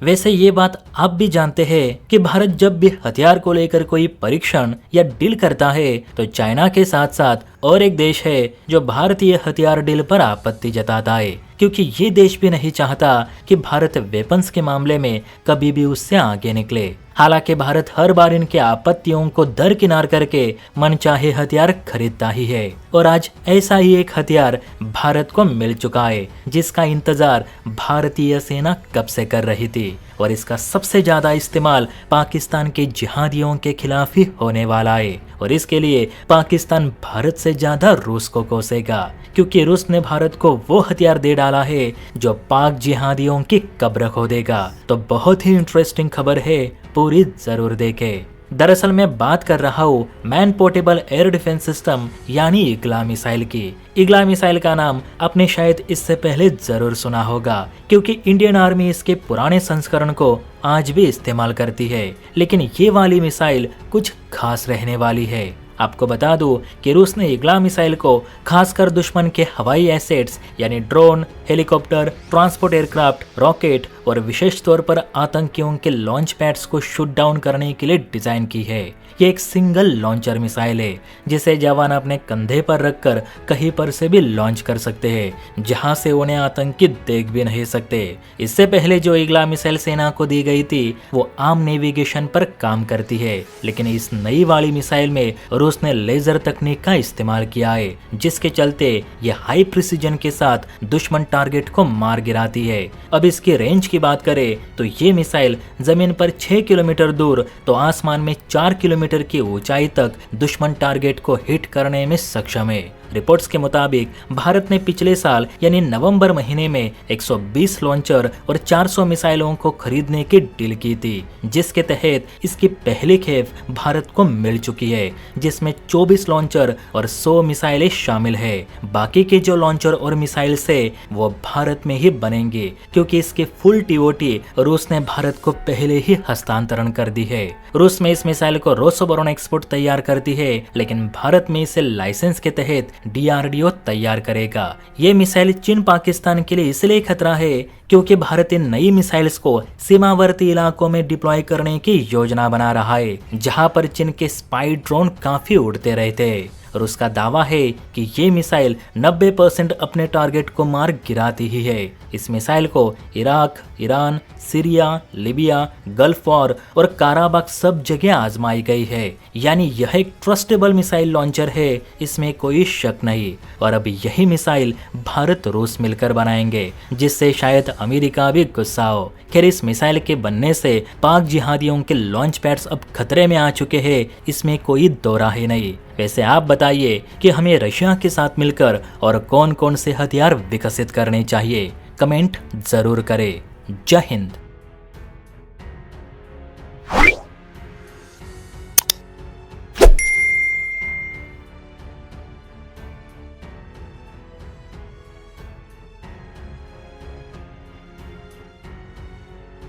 वैसे ये बात आप भी जानते हैं कि भारत जब भी हथियार को लेकर कोई परीक्षण या डील करता है तो चाइना के साथ साथ और एक देश है जो भारतीय हथियार डील पर आपत्ति जताता है, क्योंकि ये देश भी नहीं चाहता कि भारत वेपन्स के मामले में कभी भी उससे आगे निकले। हालांकि भारत हर बार इनके आपत्तियों को दरकिनार करके मनचाहे हथियार खरीदता ही है, और आज ऐसा ही एक हथियार भारत को मिल चुका है जिसका इंतजार भारतीय सेना कब से कर रही थी, और इसका सबसे ज्यादा इस्तेमाल पाकिस्तान के जिहादियों के खिलाफ ही होने वाला है। और इसके लिए पाकिस्तान भारत से ज्यादा रूस को कोसेगा, क्योंकि रूस ने भारत को वो हथियार दे डाला है जो पाक जिहादियों की कब्र खोदेगा। तो बहुत ही इंटरेस्टिंग खबर है, पूरी जरूर देखें। दरअसल मैं बात कर रहा हूँ man portable air defence system यानी इग्ला मिसाइल की। इग्ला मिसाइल का नाम आपने शायद इससे पहले जरूर सुना होगा, क्योंकि इंडियन आर्मी इसके पुराने संस्करण को आज भी इस्तेमाल करती है, लेकिन ये वाली मिसाइल कुछ खास रहने वाली है। आपको बता दूं कि रूस ने इग्ला मिसाइल को खासकर दुश्मन के हवाई एसेट्स यानी drone, helicopter, transport aircraft, rocket और विशेष तौर पर आतंकियों के लॉन्च पैड्स को शूट डाउन करने के लिए डिजाइन की है। ये एक सिंगल लॉन्चर मिसाइल है जिसे जवान अपने कंधे पर रखकर कहीं पर से भी लॉन्च कर सकते हैं, जहां से उन्हें आतंकी देख भी नहीं सकते। इससे पहले जो इग्ला मिसाइल सेना को दी गई थी वो आम नेविगेशन पर काम करती है, लेकिन इस नई वाली मिसाइल में रूस ने लेजर तकनीक का इस्तेमाल किया है, जिसके चलते ये हाई प्रिसीजन के साथ दुश्मन टारगेट को मार गिराती है। अब इसकी रेंज की बात करें तो ये मिसाइल जमीन पर 6 किलोमीटर दूर तो आसमान में 4 किलोमीटर की ऊंचाई तक दुश्मन टारगेट को हिट करने में सक्षम है। रिपोर्ट्स के मुताबिक भारत ने पिछले साल यानी नवंबर महीने में 120 लॉन्चर और 400 मिसाइलों को खरीदने की डील की थी, जिसके तहत इसकी पहली खेप भारत को मिल चुकी है, जिसमें 24 लॉन्चर और 100 मिसाइलें शामिल है। बाकी के जो लॉन्चर और मिसाइल है वो भारत में ही बनेंगे, क्योंकि इसके फुल टीओटी रूस ने भारत को पहले ही हस्तांतरण कर दी है। रूस में इस मिसाइल को रोसोबोरोन एक्सपोर्ट तैयार करती है, लेकिन भारत में इसे लाइसेंस के तहत DRDO तैयार करेगा। ये मिसाइल चीन पाकिस्तान के लिए इसलिए खतरा है क्योंकि भारत इन नई मिसाइल्स को सीमावर्ती इलाकों में डिप्लॉय करने की योजना बना रहा है, जहां पर चीन के स्पाई ड्रोन काफी उड़ते रहते हैं। और उसका दावा है कि ये मिसाइल 90% अपने टारगेट को मार गिराती ही है। इस मिसाइल को Iraq, Iran, Syria, Libya, gulf war और काराबाग सब जगह आजमाई गई है, यानी यह एक ट्रस्टेबल मिसाइल लॉन्चर है, इसमें कोई शक नहीं। और अब यही मिसाइल भारत रूस मिलकर बनाएंगे, जिससे शायद अमेरिका भी गुस्सा हो। खैर, इस मिसाइल के बनने से पाक जिहादियों के लॉन्च पैड्स अब खतरे में आ चुके हैं, इसमें कोई दो राह नहीं। वैसे आप बताइए कि हमें रशिया के साथ मिलकर और कौन कौन से हथियार विकसित करने चाहिए, कमेंट जरूर करें। जय हिंद।